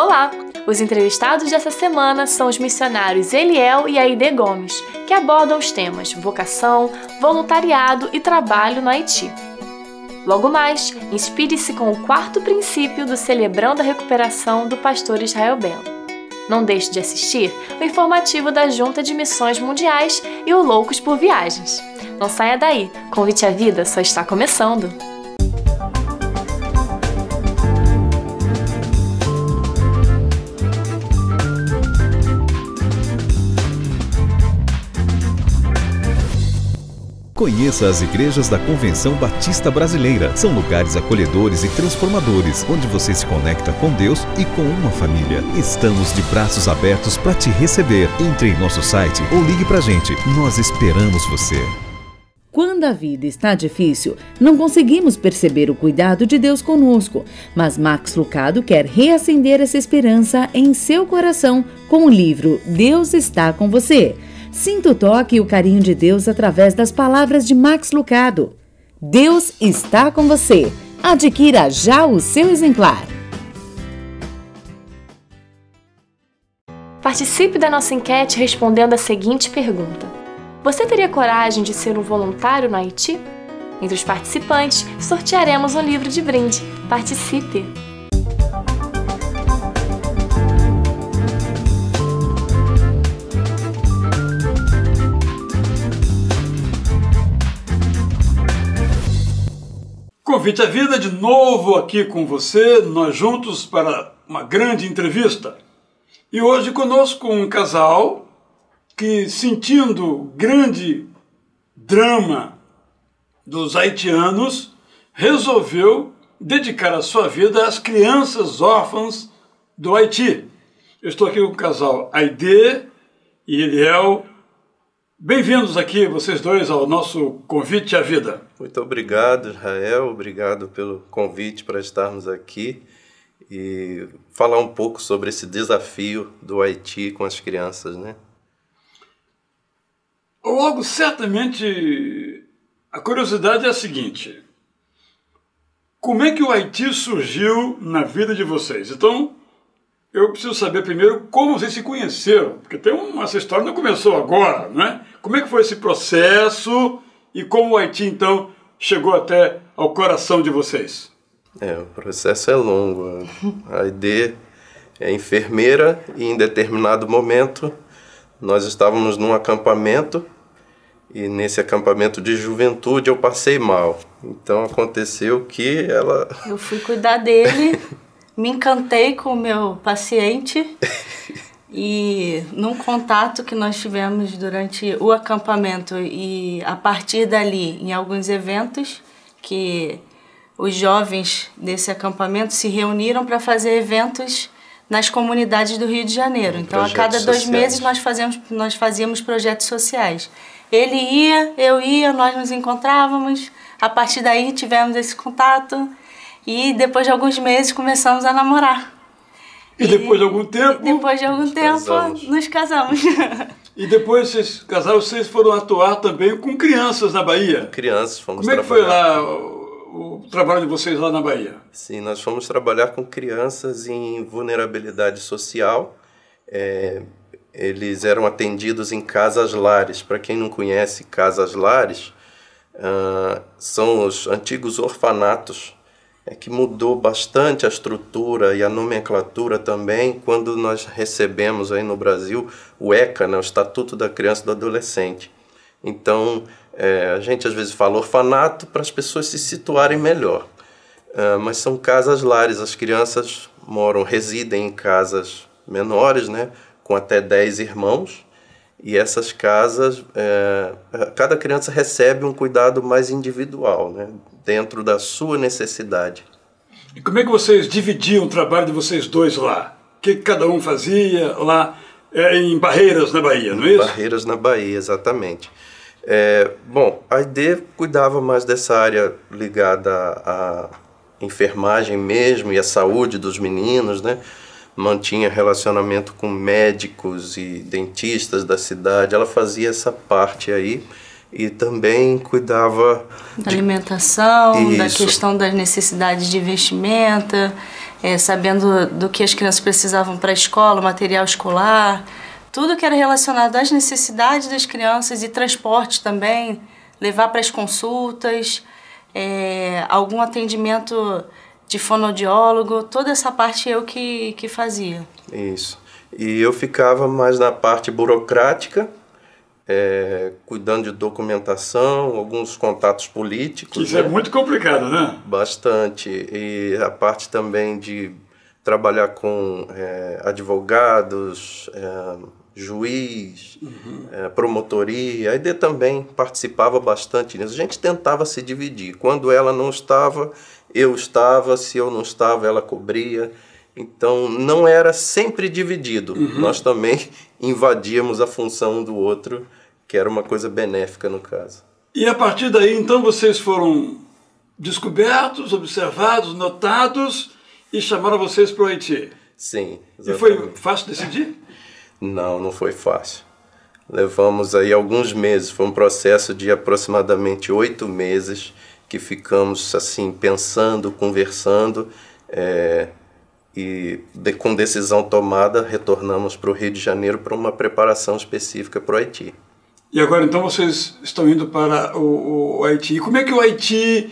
Olá! Os entrevistados dessa semana são os missionários Eliel e Aide Gomes, que abordam os temas vocação, voluntariado e trabalho no Haiti. Logo mais, inspire-se com o 4º princípio do Celebrando a Recuperação do pastor Israel Belo. Não deixe de assistir o informativo da Junta de Missões Mundiais e o Loucos por Viagens. Não saia daí, Convite à Vida só está começando! Conheça as igrejas da Convenção Batista Brasileira. São lugares acolhedores e transformadores, onde você se conecta com Deus e com uma família. Estamos de braços abertos para te receber. Entre em nosso site ou ligue pra gente. Nós esperamos você. Quando a vida está difícil, não conseguimos perceber o cuidado de Deus conosco, mas Max Lucado quer reacender essa esperança em seu coração com o livro Deus está com você. Sinta o toque e o carinho de Deus através das palavras de Max Lucado. Deus está com você. Adquira já o seu exemplar. Participe da nossa enquete respondendo a seguinte pergunta: você teria coragem de ser um voluntário no Haiti? Entre os participantes, sortearemos um livro de brinde. Participe! Convite à Vida de novo aqui com você, nós juntos para uma grande entrevista. E hoje conosco um casal que, sentindo o grande drama dos haitianos, resolveu dedicar a sua vida às crianças órfãs do Haiti. Eu estou aqui com o casal Aide e Eliel. Bem-vindos aqui, vocês dois, ao nosso Convite à Vida. Muito obrigado, Israel. Obrigado pelo convite para estarmos aqui e falar um pouco sobre esse desafio do Haiti com as crianças, né? Logo, certamente, a curiosidade é a seguinte: como é que o Haiti surgiu na vida de vocês? Então, eu preciso saber primeiro como vocês se conheceram, porque essa história não começou agora, não é? Como é que foi esse processo e como o Haiti, então, chegou até ao coração de vocês? O processo é longo. A Aide é enfermeira e, em determinado momento, nós estávamos num acampamento e, nesse acampamento de juventude, eu passei mal. Então, aconteceu que ela... Eu fui cuidar dele, me encantei com o meu paciente e, num contato que nós tivemos durante o acampamento e, a partir dali, em alguns eventos que os jovens desse acampamento se reuniram para fazer eventos nas comunidades do Rio de Janeiro. Então, a cada 2 meses nós fazíamos projetos sociais. Ele ia, eu ia, nós nos encontrávamos. A partir daí tivemos esse contato e depois de alguns meses começamos a namorar. E depois de algum tempo? Depois de algum tempo, nos casamos. E depois vocês casaram, vocês foram atuar também com crianças na Bahia? Crianças, fomos trabalhar. Como é que foi lá o trabalho de vocês lá na Bahia? Sim, nós fomos trabalhar com crianças em vulnerabilidade social. Eles eram atendidos em casas-lares. Para quem não conhece casas-lares, são os antigos orfanatos, que mudou bastante a estrutura e a nomenclatura também quando nós recebemos aí no Brasil o ECA, né, o Estatuto da Criança e do Adolescente. Então, a gente às vezes fala orfanato para as pessoas se situarem melhor, mas são casas-lares. As crianças residem em casas menores, né, com até 10 irmãos, e essas casas, cada criança recebe um cuidado mais individual, né, dentro da sua necessidade. E como é que vocês dividiam o trabalho de vocês dois lá? O que cada um fazia lá em Barreiras, na Bahia, não é isso? Barreiras, na Bahia, exatamente. Bom, a Aide cuidava mais dessa área ligada à enfermagem mesmo e à saúde dos meninos, né? Mantinha relacionamento com médicos e dentistas da cidade. Ela fazia essa parte aí e também cuidava da alimentação, da questão das necessidades de vestimenta, sabendo do que as crianças precisavam para a escola, material escolar, tudo que era relacionado às necessidades das crianças e transporte também, levar para as consultas, algum atendimento de fonoaudiólogo, toda essa parte eu que fazia. Isso. E eu ficava mais na parte burocrática, cuidando de documentação, alguns contatos políticos. Isso, né? É muito complicado, né? Bastante. E a parte também de trabalhar com advogados, juiz, promotoria. A AID também participava bastante nisso. A gente tentava se dividir. Quando ela não estava, eu estava. Se eu não estava, ela cobria. Então, não era sempre dividido. Nós também invadíamos a função um do outro, que era uma coisa benéfica no caso. E a partir daí, então, vocês foram descobertos, observados, notados e chamaram vocês para o Haiti? Sim, exatamente. E foi fácil decidir? Não foi fácil. Levamos aí alguns meses, foi um processo de aproximadamente 8 meses que ficamos assim, pensando, conversando, e com decisão tomada, retornamos para o Rio de Janeiro para uma preparação específica para o Haiti. E agora, então, vocês estão indo para o Haiti. E como é que o Haiti...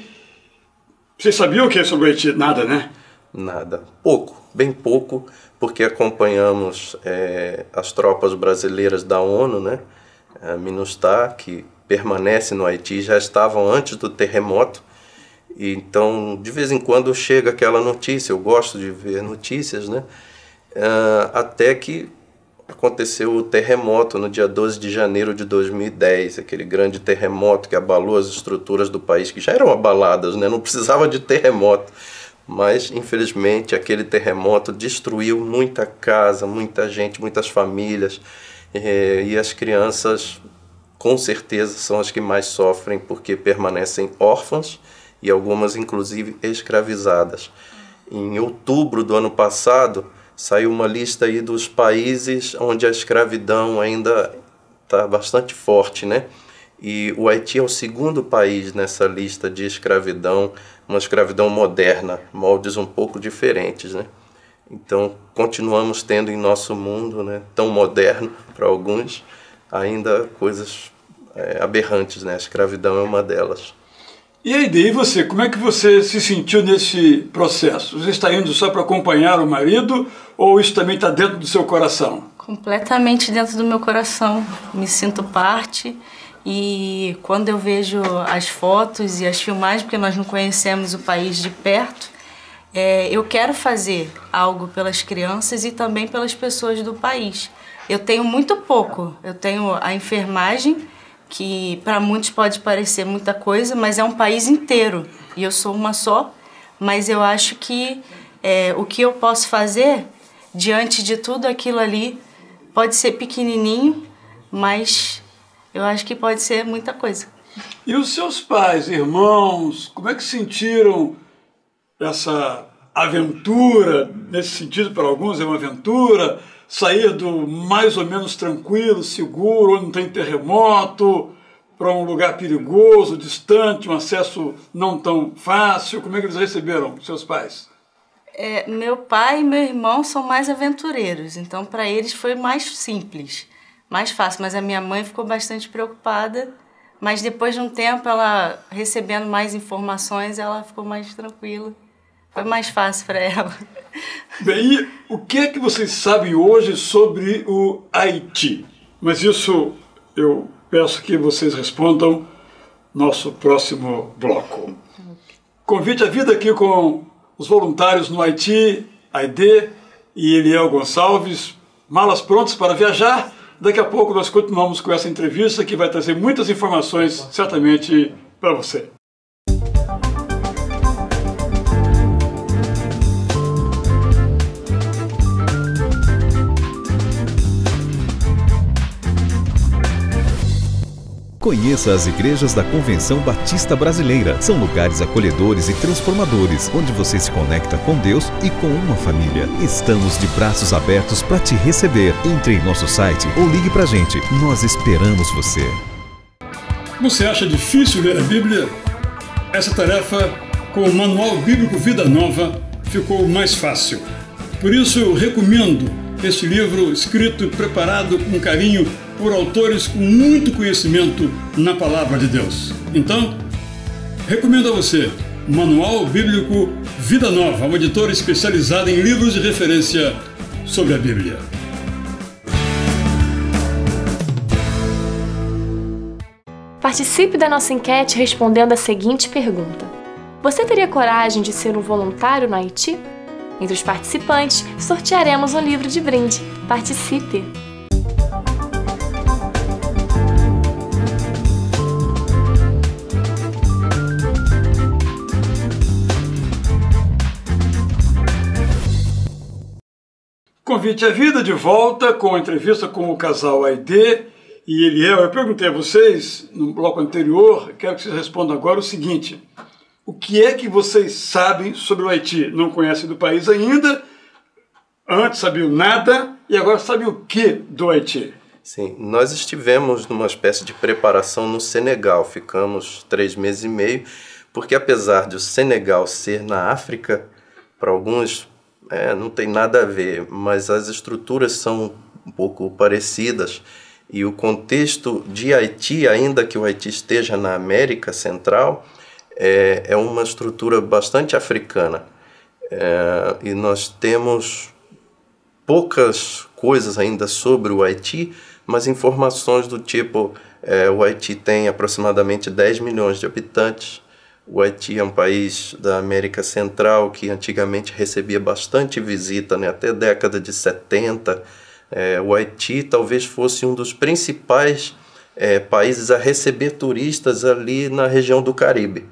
Vocês sabiam o que é sobre o Haiti? Nada, né? Nada. Pouco, bem pouco, porque acompanhamos as tropas brasileiras da ONU, né? A MINUSTAH, que permanece no Haiti, já estavam antes do terremoto. E então, de vez em quando chega aquela notícia, eu gosto de ver notícias, né? Até que aconteceu o terremoto no dia 12 de janeiro de 2010, aquele grande terremoto que abalou as estruturas do país, que já eram abaladas, né? Não precisava de terremoto. Mas, infelizmente, aquele terremoto destruiu muita casa, muita gente, muitas famílias. E as crianças, com certeza, são as que mais sofrem, porque permanecem órfãs e algumas, inclusive, escravizadas. Em outubro do ano passado, saiu uma lista aí dos países onde a escravidão ainda está bastante forte, né? E o Haiti é o segundo país nessa lista de escravidão, uma escravidão moderna, moldes um pouco diferentes, né? Então, continuamos tendo em nosso mundo, né, tão moderno para alguns, ainda coisas aberrantes, né? A escravidão é uma delas. E aí, e você? Como é que você se sentiu nesse processo? Você está indo só para acompanhar o marido ou isso também está dentro do seu coração? Completamente dentro do meu coração. Me sinto parte. E quando eu vejo as fotos e as filmagens, porque nós não conhecemos o país de perto, eu quero fazer algo pelas crianças e também pelas pessoas do país. Eu tenho muito pouco. Eu tenho a enfermagem, que para muitos pode parecer muita coisa, mas é um país inteiro. E eu sou uma só, mas eu acho que o que eu posso fazer diante de tudo aquilo ali pode ser pequenininho, mas eu acho que pode ser muita coisa. E os seus pais, irmãos, como é que sentiram essa aventura? Nesse sentido, para alguns é uma aventura, sair do mais ou menos tranquilo, seguro, onde não tem terremoto, para um lugar perigoso, distante, um acesso não tão fácil. Como é que eles receberam, seus pais? Meu pai e meu irmão são mais aventureiros, então para eles foi mais simples, mais fácil. Mas a minha mãe ficou bastante preocupada, mas depois de um tempo, ela recebendo mais informações, ela ficou mais tranquila. Foi mais fácil para ela. Bem, e o que é que vocês sabem hoje sobre o Haiti? Mas isso eu peço que vocês respondam no nosso próximo bloco. Convite à vida aqui com os voluntários no Haiti, AID e Eliel Gonçalves, malas prontas para viajar. Daqui a pouco nós continuamos com essa entrevista que vai trazer muitas informações, certamente, para você. Conheça as igrejas da Convenção Batista Brasileira. São lugares acolhedores e transformadores, onde você se conecta com Deus e com uma família. Estamos de braços abertos para te receber. Entre em nosso site ou ligue para a gente. Nós esperamos você. Você acha difícil ler a Bíblia? Essa tarefa, com o Manual Bíblico Vida Nova, ficou mais fácil. Por isso eu recomendo este livro escrito e preparado com carinho por autores com muito conhecimento na Palavra de Deus. Então, recomendo a você Manual Bíblico Vida Nova, uma editora especializada em livros de referência sobre a Bíblia. Participe da nossa enquete respondendo a seguinte pergunta: você teria coragem de ser um voluntário no Haiti? Entre os participantes, sortearemos um livro de brinde. Participe! Convite à Vida de volta com a entrevista com o casal Aide e Eliel. Eu perguntei a vocês no bloco anterior, quero que vocês respondam agora o seguinte: o que é que vocês sabem sobre o Haiti? Não conhecem do país ainda, antes sabiam nada e agora sabem o que do Haiti? Sim, nós estivemos numa espécie de preparação no Senegal, ficamos 3 meses e meio, porque apesar de o Senegal ser na África, para alguns não tem nada a ver, mas as estruturas são um pouco parecidas e o contexto de Haiti, ainda que o Haiti esteja na América Central, é uma estrutura bastante africana. E nós temos poucas coisas ainda sobre o Haiti, mas informações do tipo, o Haiti tem aproximadamente 10 milhões de habitantes. O Haiti é um país da América Central que antigamente recebia bastante visita, né? Até a década de 70. O Haiti talvez fosse um dos principais países a receber turistas ali na região do Caribe.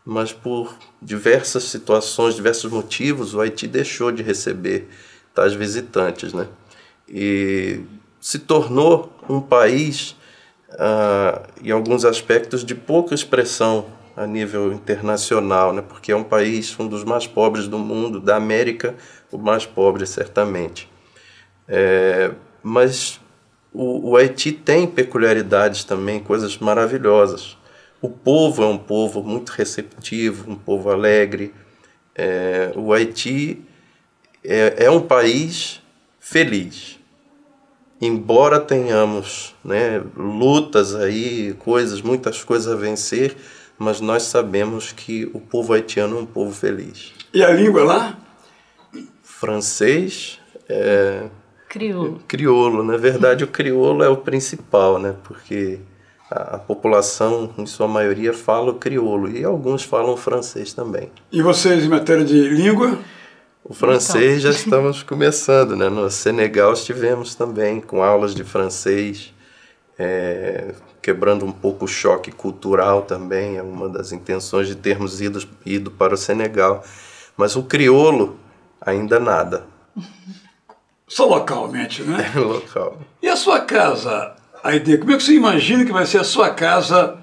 Mas por diversas situações, diversos motivos, o Haiti deixou de receber tais visitantes, né? E se tornou um país, em alguns aspectos, de pouca expressão a nível internacional, né? Porque é um país, um dos mais pobres do mundo, da América, o mais pobre, certamente. Mas o Haiti tem peculiaridades também, coisas maravilhosas. O povo é um povo muito receptivo, um povo alegre. O Haiti é um país feliz. Embora tenhamos, né, lutas aí, muitas coisas a vencer, mas nós sabemos que o povo haitiano é um povo feliz. E a língua lá? Francês, Crioulo. Crioulo. Na verdade, o crioulo é o principal, né? Porque a população, em sua maioria, fala o crioulo e alguns falam francês também. E vocês, em matéria de língua? O francês já estamos começando, né? No Senegal estivemos também com aulas de francês, quebrando um pouco o choque cultural também, é uma das intenções de termos ido para o Senegal. Mas o crioulo, ainda nada. Só localmente, né? Local. E a sua casa, Aide? Como é que você imagina que vai ser a sua casa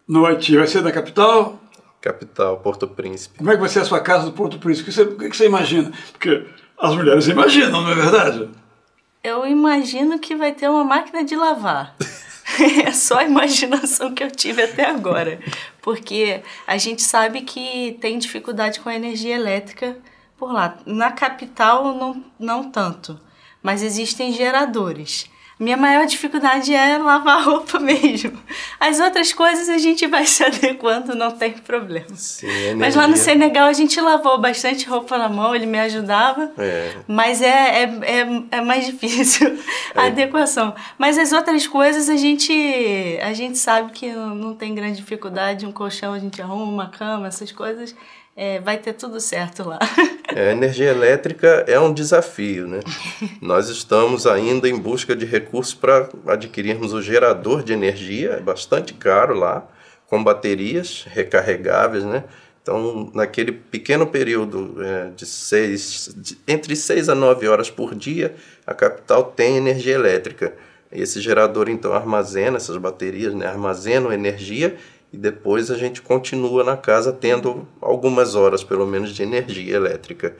no Haiti? Vai ser na capital? Capital, Porto Príncipe. Como é que vai ser a sua casa no Porto Príncipe? O que você imagina? Porque as mulheres imaginam, não é verdade? Eu imagino que vai ter uma máquina de lavar. É só a imaginação que eu tive até agora. Porque a gente sabe que tem dificuldade com a energia elétrica por lá. Na capital, não tanto. Mas existem geradores. Minha maior dificuldade é lavar roupa mesmo. As outras coisas a gente vai se adequando, não tem problema. Sim, mas lá no Senegal a gente lavou bastante roupa na mão, ele me ajudava. Mas é mais difícil a adequação. Mas as outras coisas a gente sabe que não tem grande dificuldade. Um colchão a gente arruma, uma cama, essas coisas. Vai ter tudo certo lá. A energia elétrica é um desafio, né? Nós estamos ainda em busca de recursos para adquirirmos o gerador de energia, é bastante caro lá, com baterias recarregáveis, né? Então, naquele pequeno período entre 6 a 9 horas por dia, a capital tem energia elétrica. Esse gerador, então, armazena essas baterias, né? Armazenam energia e depois a gente continua na casa tendo algumas horas, pelo menos, de energia elétrica.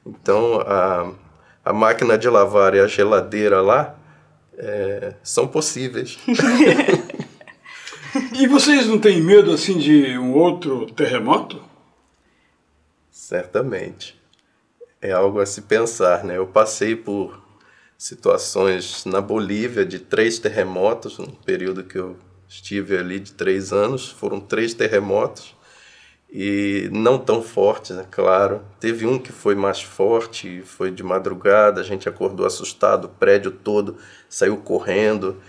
Então, a máquina de lavar e a geladeira lá são possíveis. E vocês não têm medo, assim, de um outro terremoto? Certamente. é algo a se pensar, né? Eu passei por situações na Bolívia de 3 terremotos, no período que eu estive ali de 3 anos, foram 3 terremotos, e não tão fortes, é claro. Teve um que foi mais forte, foi de madrugada, a gente acordou assustado, o prédio todo saiu correndo.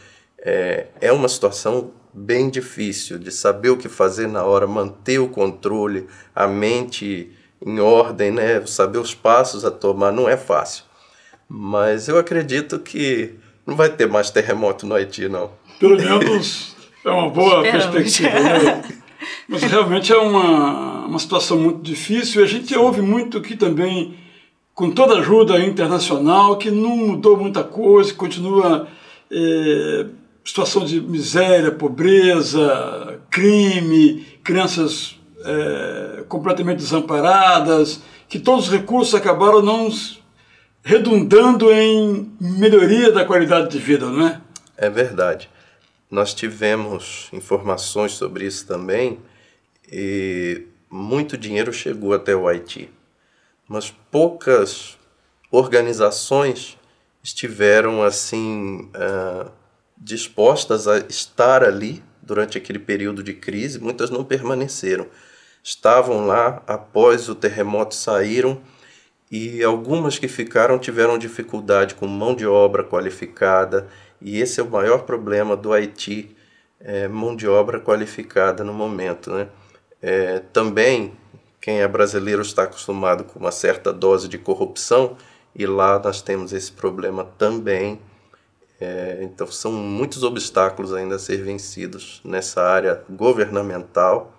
É uma situação bem difícil de saber o que fazer na hora, manter o controle, a mente em ordem, né? Saber os passos a tomar não é fácil. Mas eu acredito que não vai ter mais terremoto no Haiti, não. Pelo menos é uma boa perspectiva, né? Mas realmente é uma situação muito difícil. E a gente ouve muito aqui também, com toda a ajuda internacional, que não mudou muita coisa, continua situação de miséria, pobreza, crime, crianças completamente desamparadas, que todos os recursos acabaram não redundando em melhoria da qualidade de vida, não é? É verdade. Nós tivemos informações sobre isso também, e muito dinheiro chegou até o Haiti, mas poucas organizações estiveram assim dispostas a estar ali durante aquele período de crise. Muitas não permaneceram, estavam lá após o terremoto, saíram, e algumas que ficaram tiveram dificuldade com mão de obra qualificada. E esse é o maior problema do Haiti, mão de obra qualificada no momento, né? Também, quem é brasileiro está acostumado com uma certa dose de corrupção, e lá nós temos esse problema também. Então são muitos obstáculos ainda a ser vencidos nessa área governamental,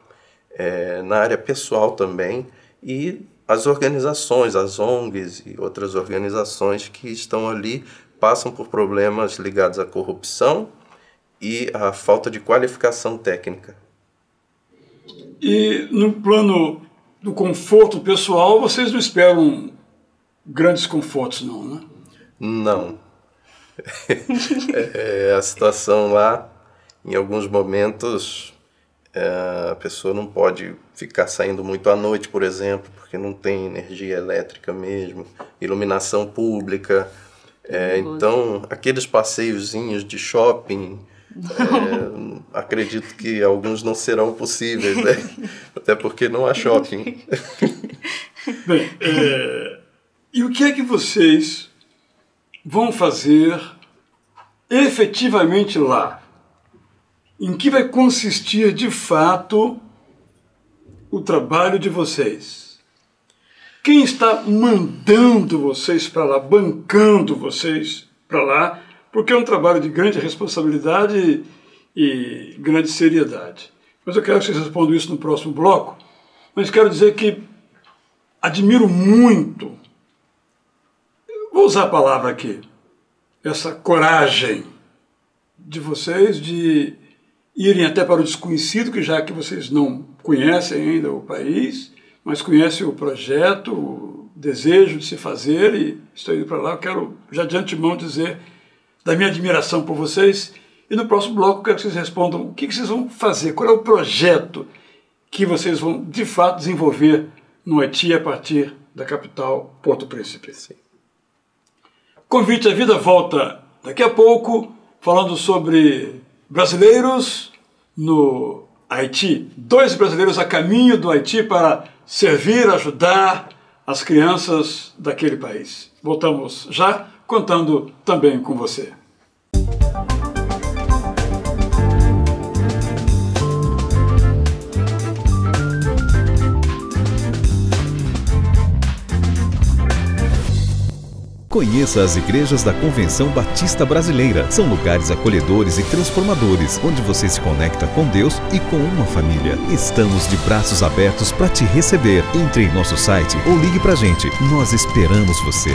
na área pessoal também, e as organizações, as ONGs e outras organizações que estão ali passam por problemas ligados à corrupção e à falta de qualificação técnica. E no plano do conforto pessoal, vocês não esperam grandes confortos, não, né? Não. A situação lá, em alguns momentos, a pessoa não pode ficar saindo muito à noite, por exemplo, porque não tem energia elétrica mesmo, iluminação pública. Então, aqueles passeiozinhos de shopping, acredito que alguns não serão possíveis, né? Até porque não há shopping. Bem, e o que é que vocês vão fazer efetivamente lá? Em que vai consistir de fato o trabalho de vocês? Quem está mandando vocês para lá, bancando vocês para lá? Porque é um trabalho de grande responsabilidade e grande seriedade. Mas eu quero que vocês respondam isso no próximo bloco. Mas quero dizer que admiro muito, vou usar a palavra aqui, essa coragem de vocês de irem até para o desconhecido, que já que vocês não conhecem ainda o país, mas conhecem o projeto, o desejo de se fazer, e estou indo para lá. Eu quero já de antemão dizer da minha admiração por vocês, e no próximo bloco eu quero que vocês respondam o que vocês vão fazer, qual é o projeto que vocês vão de fato desenvolver no Haiti a partir da capital Porto Príncipe. Sim. Convite à Vida volta daqui a pouco, falando sobre brasileiros no Haiti. 2 brasileiros a caminho do Haiti para servir, ajudar as crianças daquele país. Voltamos já, contando também com você. Conheça as igrejas da Convenção Batista Brasileira. São lugares acolhedores e transformadores, onde você se conecta com Deus e com uma família. Estamos de braços abertos para te receber. Entre em nosso site ou ligue para a gente. Nós esperamos você.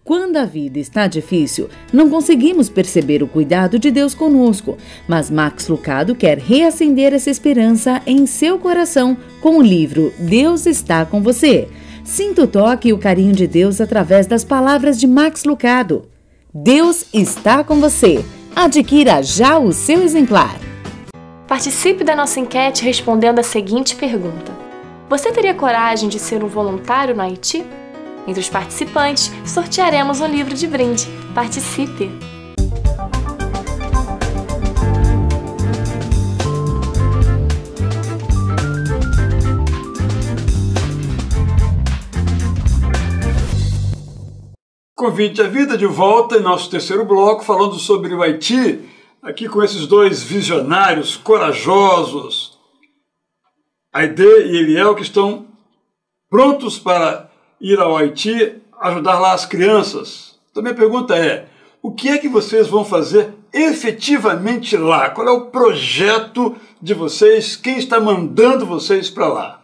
Quando a vida está difícil, não conseguimos perceber o cuidado de Deus conosco, mas Max Lucado quer reacender essa esperança em seu coração com o livro Deus está com você. Sinta o toque e o carinho de Deus através das palavras de Max Lucado. Deus está com você. Adquira já o seu exemplar. Participe da nossa enquete respondendo a seguinte pergunta: você teria coragem de ser um voluntário no Haiti? Entre os participantes, sortearemos um livro de brinde. Participe! Convite à Vida de volta em nosso terceiro bloco, falando sobre o Haiti, aqui com esses dois visionários corajosos, Aide e Eliel, que estão prontos para ir ao Haiti, ajudar lá as crianças. Então minha pergunta é, o que é que vocês vão fazer efetivamente lá? Qual é o projeto de vocês? Quem está mandando vocês para lá?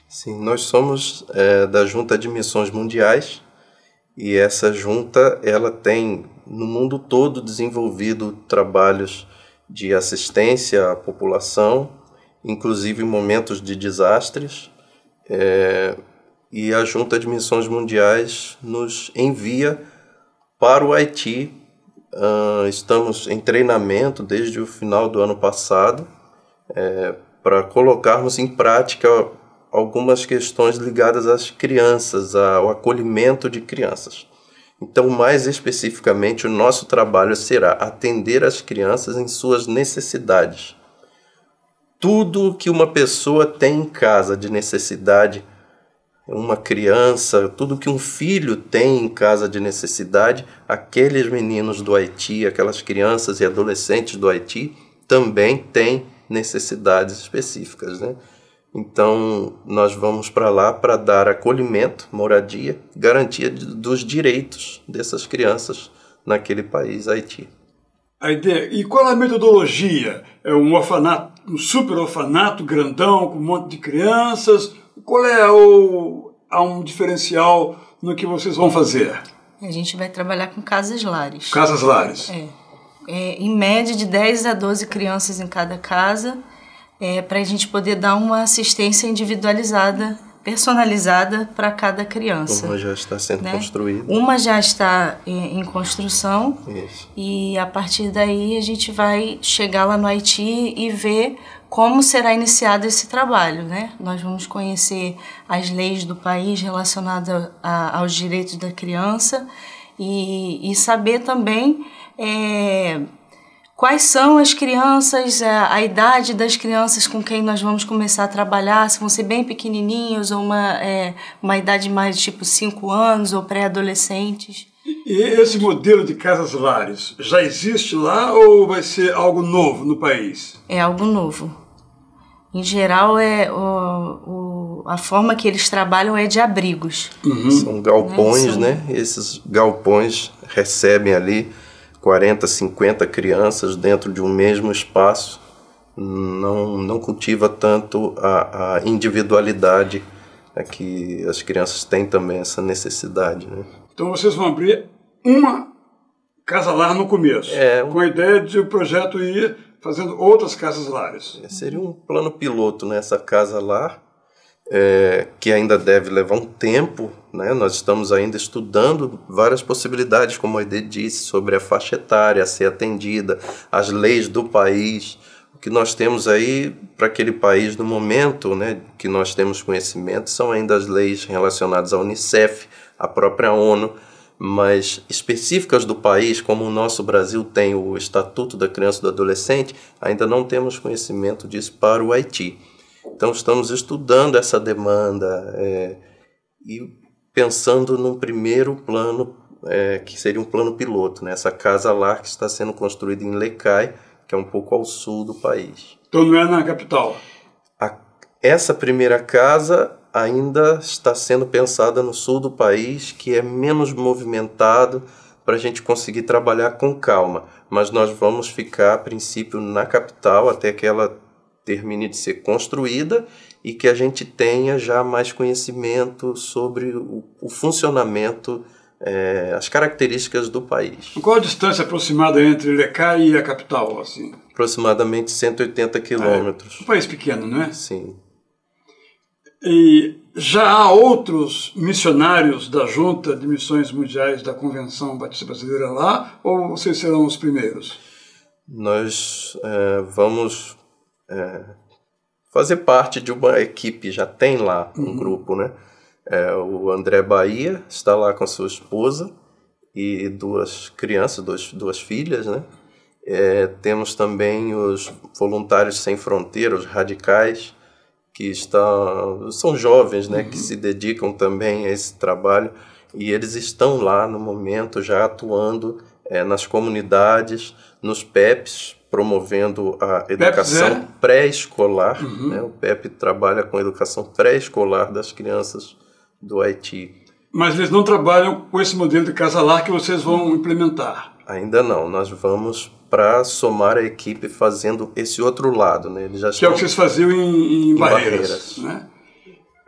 Sim, nós somos da Junta de Missões Mundiais, e essa junta ela tem no mundo todo desenvolvido trabalhos de assistência à população, inclusive em momentos de desastres, e a Junta de Missões Mundiais nos envia para o Haiti. Estamos em treinamento desde o final do ano passado para colocarmos em prática algumas questões ligadas às crianças, ao acolhimento de crianças. Então, mais especificamente, o nosso trabalho será atender as crianças em suas necessidades. Tudo que uma pessoa tem em casa de necessidade, uma criança, tudo que um filho tem em casa de necessidade, aqueles meninos do Haiti, aquelas crianças e adolescentes do Haiti também têm necessidades específicas, né? Então, nós vamos para lá para dar acolhimento, moradia, garantia dos direitos dessas crianças naquele país, Haiti. E qual a metodologia? É um orfanato, um super orfanato grandão com um monte de crianças? Qual é há um diferencial no que vocês vão fazer? A gente vai trabalhar com casas-lares. Casas-lares. Em média de 10 a 12 crianças em cada casa, para a gente poder dar uma assistência individualizada, personalizada para cada criança. Uma já está sendo construída. Uma já está em construção. Isso. E a partir daí a gente vai chegar lá no Haiti e ver como será iniciado esse trabalho, né? Nós vamos conhecer as leis do país relacionadas aos direitos da criança e saber também quais são as crianças, a idade das crianças com quem nós vamos começar a trabalhar, se vão ser bem pequenininhos ou uma idade mais tipo 5 anos ou pré-adolescentes. E esse modelo de casas-lares já existe lá ou vai ser algo novo no país? É algo novo. Em geral, a forma que eles trabalham é de abrigos. Uhum. São galpões, né? Esses galpões recebem ali 40, 50 crianças dentro de um mesmo espaço. Não cultiva tanto a individualidade, que as crianças têm também essa necessidade, né? Então vocês vão abrir uma casa-lar no começo, com a ideia de o projeto ir fazendo outras casas-lares. Seria um plano piloto nessa casa-lar, que ainda deve levar um tempo, né? Nós estamos ainda estudando várias possibilidades, como a Aide disse, sobre a faixa etária a ser atendida, as leis do país. O que nós temos aí para aquele país no momento, né, que nós temos conhecimento, são ainda as leis relacionadas à Unicef, à própria ONU, mas específicas do país, como o nosso Brasil tem o Estatuto da Criança e do Adolescente, ainda não temos conhecimento disso para o Haiti. Então estamos estudando essa demanda e pensando num primeiro plano, que seria um plano piloto, né? Essa casa-lar que está sendo construída em Lecai, que é um pouco ao sul do país. Então não é na capital? Essa primeira casa ainda está sendo pensada no sul do país, que é menos movimentado, para a gente conseguir trabalhar com calma. Mas nós vamos ficar, a princípio, na capital até que ela termine de ser construída e que a gente tenha já mais conhecimento sobre o funcionamento, as características do país. Qual a distância aproximada entre Lecai e a capital? Assim? Aproximadamente 180 quilômetros. Um país pequeno, não é? Sim. E já há outros missionários da Junta de Missões Mundiais da Convenção Batista Brasileira lá, ou vocês serão os primeiros? Nós vamos fazer parte de uma equipe, já tem lá um grupo, né? O André Bahia está lá com sua esposa e 2 crianças, duas filhas, né? Temos também os Voluntários Sem Fronteiras, os radicais, que são jovens, né, que se dedicam também a esse trabalho, e eles estão lá no momento já atuando nas comunidades, nos PEPs, promovendo a educação pré-escolar. Né? O PEP trabalha com a educação pré-escolar das crianças do Haiti. Mas eles não trabalham com esse modelo de casa lar que vocês vão implementar? Ainda não, nós vamos para somar a equipe fazendo esse outro lado, né? Eles já que é o que vocês faziam em Barreiras. Né?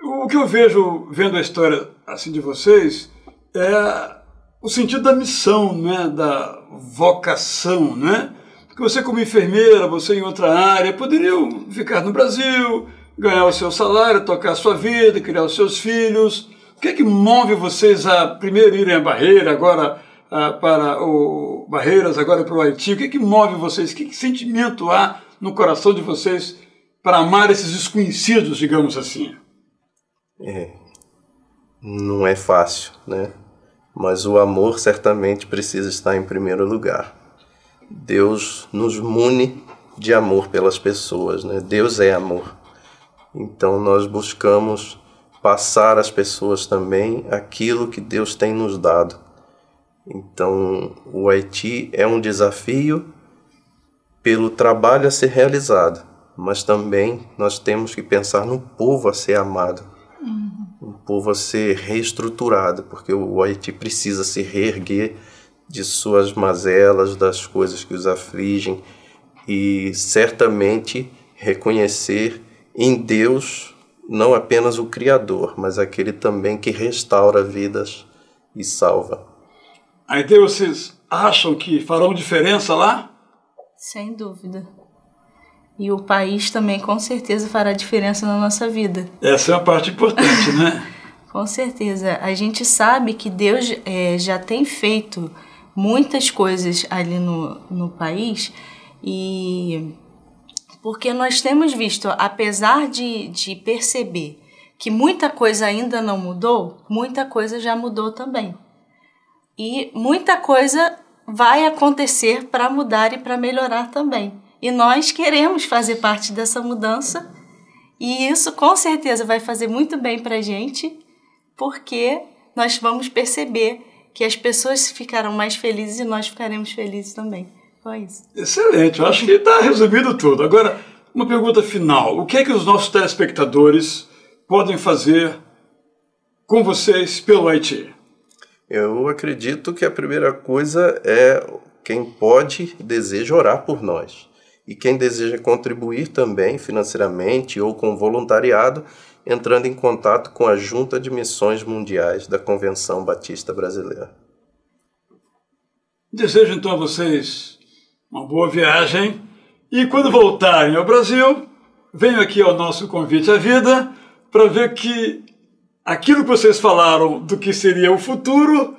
O que eu vejo, vendo a história assim de vocês, é o sentido da missão, né? Da vocação, né? Porque você como enfermeira, você em outra área, poderiam ficar no Brasil, ganhar o seu salário, tocar a sua vida, criar os seus filhos. O que é que move vocês a primeiro irem a Barreira, agora para o Barreiras, agora para o Haiti? O que é que move vocês? Que sentimento há no coração de vocês para amar esses desconhecidos, digamos assim? Não é fácil, né? Mas o amor certamente precisa estar em primeiro lugar. Deus nos mune de amor pelas pessoas, né? Deus é amor. Então nós buscamos passar às pessoas também aquilo que Deus tem nos dado. Então, o Haiti é um desafio pelo trabalho a ser realizado, mas também nós temos que pensar no povo a ser amado, um povo a ser reestruturado, porque o Haiti precisa se reerguer de suas mazelas, das coisas que os afligem, e certamente reconhecer em Deus não apenas o Criador, mas aquele também que restaura vidas e salva. Aí vocês acham que farão diferença lá? Sem dúvida. E o país também com certeza fará diferença na nossa vida. Essa é uma parte importante, né? Com certeza. A gente sabe que Deus já tem feito muitas coisas ali no país, e porque nós temos visto, apesar de perceber que muita coisa ainda não mudou, muita coisa já mudou também. E muita coisa vai acontecer para mudar e para melhorar também. E nós queremos fazer parte dessa mudança, e isso com certeza vai fazer muito bem para a gente, porque nós vamos perceber que as pessoas ficaram mais felizes e nós ficaremos felizes também. Foi isso. Excelente, eu acho que está resumido tudo. Agora, uma pergunta final. O que é que os nossos telespectadores podem fazer com vocês pelo Haiti? Eu acredito que a primeira coisa é quem pode e deseja orar por nós. E quem deseja contribuir também financeiramente ou com voluntariado, entrando em contato com a Junta de Missões Mundiais da Convenção Batista Brasileira. Desejo então a vocês uma boa viagem, e quando voltarem ao Brasil, venham aqui ao nosso Convite à Vida para ver que aquilo que vocês falaram do que seria o futuro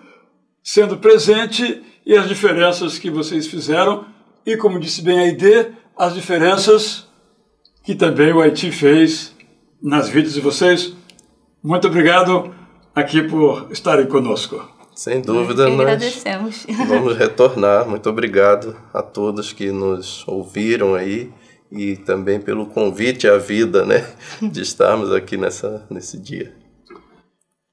sendo presente, e as diferenças que vocês fizeram, e como disse bem a Aide, as diferenças que também o Haiti fez nas vidas de vocês. Muito obrigado aqui por estarem conosco. Sem dúvida, nós agradecemos. Vamos retornar. Muito obrigado a todos que nos ouviram aí, e também pelo convite à vida, né, de estarmos aqui nesse dia.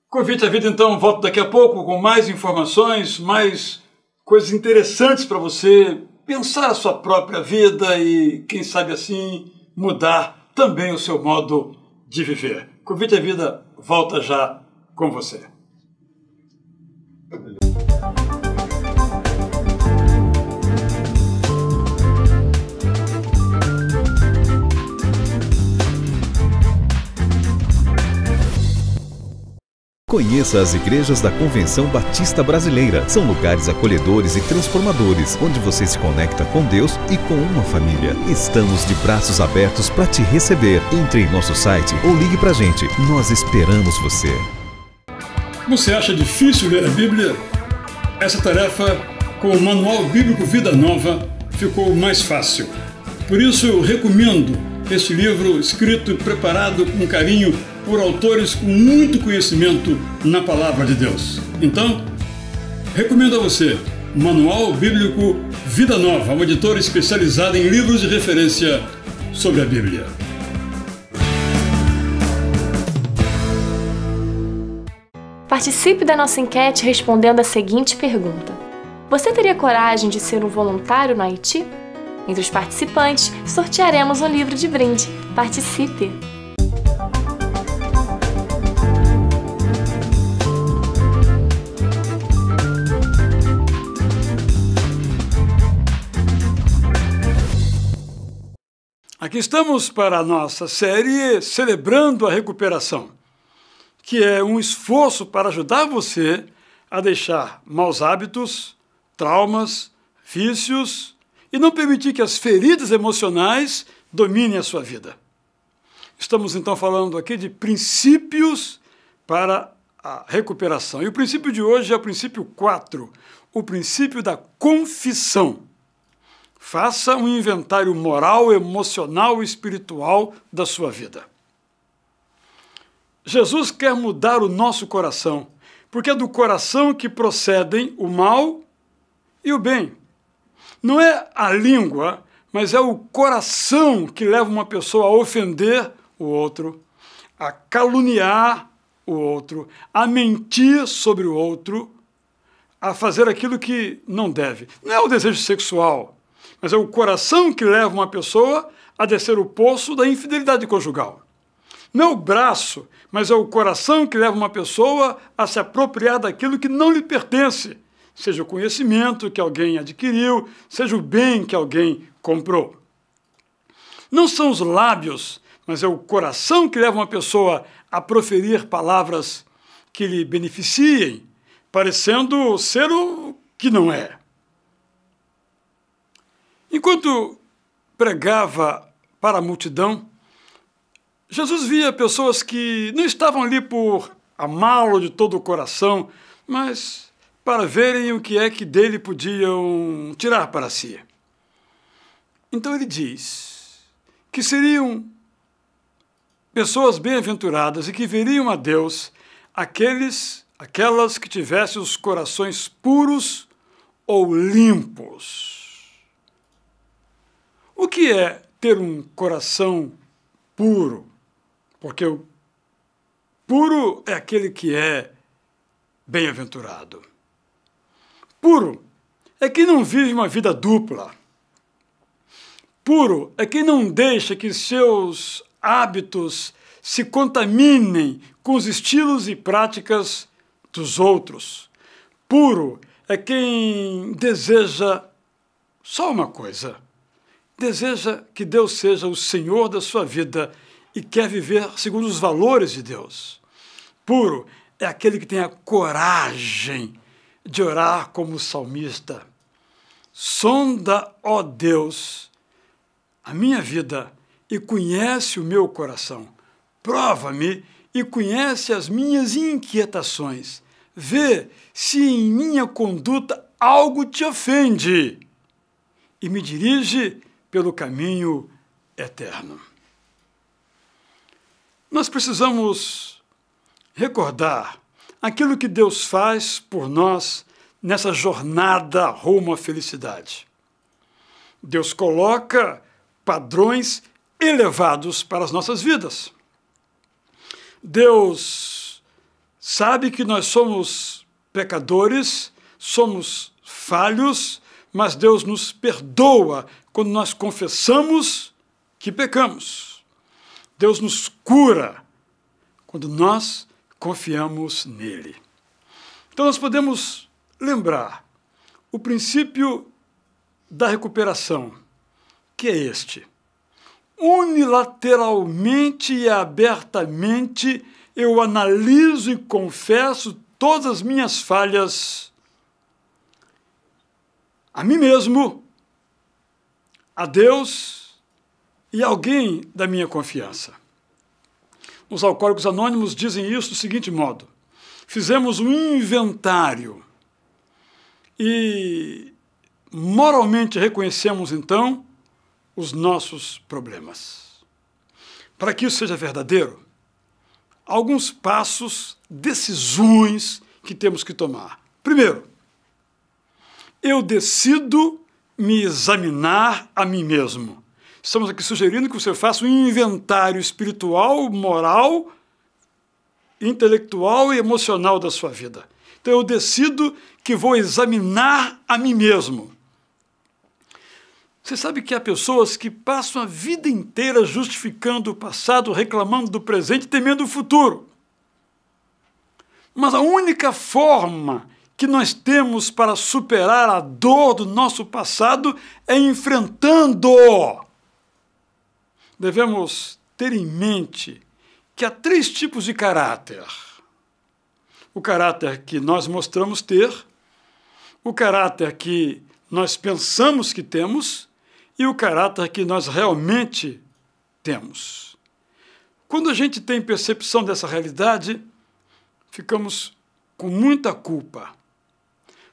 Convite à Vida, então, volto daqui a pouco com mais informações, mais coisas interessantes para você pensar a sua própria vida e, quem sabe assim, mudar também o seu modo de viver. Convite à Vida volta já com você. Conheça as igrejas da Convenção Batista Brasileira. São lugares acolhedores e transformadores, onde você se conecta com Deus e com uma família. Estamos de braços abertos para te receber. Entre em nosso site ou ligue para a gente. Nós esperamos você. Você acha difícil ler a Bíblia? Essa tarefa, com o Manual Bíblico Vida Nova, ficou mais fácil. Por isso eu recomendo este livro escrito e preparado com carinho por autores com muito conhecimento na Palavra de Deus. Então, recomendo a você o Manual Bíblico Vida Nova, uma editora especializada em livros de referência sobre a Bíblia. Participe da nossa enquete respondendo a seguinte pergunta: você teria coragem de ser um voluntário no Haiti? Entre os participantes, sortearemos um livro de brinde. Participe! Aqui estamos para a nossa série Celebrando a Recuperação, que é um esforço para ajudar você a deixar maus hábitos, traumas, vícios e não permitir que as feridas emocionais dominem a sua vida. Estamos então falando aqui de princípios para a recuperação. E o princípio de hoje é o princípio 4, o princípio da confissão. Faça um inventário moral, emocional e espiritual da sua vida. Jesus quer mudar o nosso coração, porque é do coração que procedem o mal e o bem. Não é a língua, mas é o coração que leva uma pessoa a ofender o outro, a caluniar o outro, a mentir sobre o outro, a fazer aquilo que não deve. Não é o desejo sexual, mas é o coração que leva uma pessoa a descer o poço da infidelidade conjugal. Não é o braço, mas é o coração que leva uma pessoa a se apropriar daquilo que não lhe pertence, seja o conhecimento que alguém adquiriu, seja o bem que alguém comprou. Não são os lábios, mas é o coração que leva uma pessoa a proferir palavras que lhe beneficiem, parecendo ser o que não é. Enquanto pregava para a multidão, Jesus via pessoas que não estavam ali por amá-lo de todo o coração, mas para verem o que é que dele podiam tirar para si. Então ele diz que seriam pessoas bem-aventuradas e que veriam a Deus aquelas que tivessem os corações puros ou limpos. O que é ter um coração puro? Porque o puro é aquele que é bem-aventurado. Puro é quem não vive uma vida dupla. Puro é quem não deixa que seus hábitos se contaminem com os estilos e práticas dos outros. Puro é quem deseja só uma coisa. Deseja que Deus seja o Senhor da sua vida e quer viver segundo os valores de Deus. Puro é aquele que tem a coragem de orar como o salmista. Sonda, ó Deus, a minha vida e conhece o meu coração. Prova-me e conhece as minhas inquietações. Vê se em minha conduta algo te ofende e me dirige pelo caminho eterno. Nós precisamos recordar aquilo que Deus faz por nós nessa jornada rumo à felicidade. Deus coloca padrões elevados para as nossas vidas. Deus sabe que nós somos pecadores, somos falhos, mas Deus nos perdoa quando nós confessamos que pecamos. Deus nos cura quando nós confiamos nele. Então nós podemos lembrar o princípio da recuperação, que é este: unilateralmente e abertamente eu analiso e confesso todas as minhas falhas a mim mesmo, a Deus e a alguém da minha confiança. Os Alcoólicos Anônimos dizem isso do seguinte modo: fizemos um inventário e moralmente reconhecemos então os nossos problemas. Para que isso seja verdadeiro, alguns passos, decisões que temos que tomar. Primeiro, eu decido me examinar a mim mesmo. Estamos aqui sugerindo que você faça um inventário espiritual, moral, intelectual e emocional da sua vida. Então eu decido que vou examinar a mim mesmo. Você sabe que há pessoas que passam a vida inteira justificando o passado, reclamando do presente, temendo o futuro. Mas a única forma que nós temos para superar a dor do nosso passado é enfrentando-o. Devemos ter em mente que há 3 tipos de caráter. O caráter que nós mostramos ter, o caráter que nós pensamos que temos e o caráter que nós realmente temos. Quando a gente tem percepção dessa realidade, ficamos com muita culpa.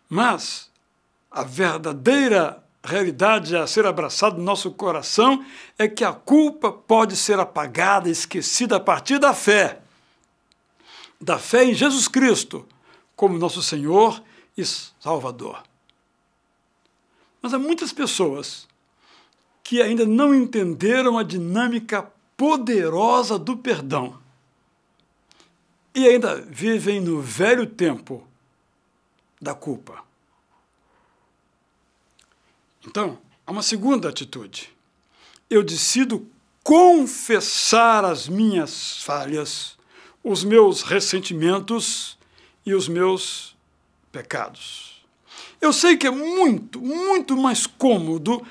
Mas a verdadeira realidade a ser abraçada no nosso coração é que a culpa pode ser apagada, esquecida a partir da fé em Jesus Cristo como nosso Senhor e Salvador. Mas há muitas pessoas que ainda não entenderam a dinâmica poderosa do perdão e ainda vivem no velho tempo da culpa. Então, há uma segunda atitude. Eu decido confessar as minhas falhas, os meus ressentimentos e os meus pecados. Eu sei que é muito, muito mais cômodo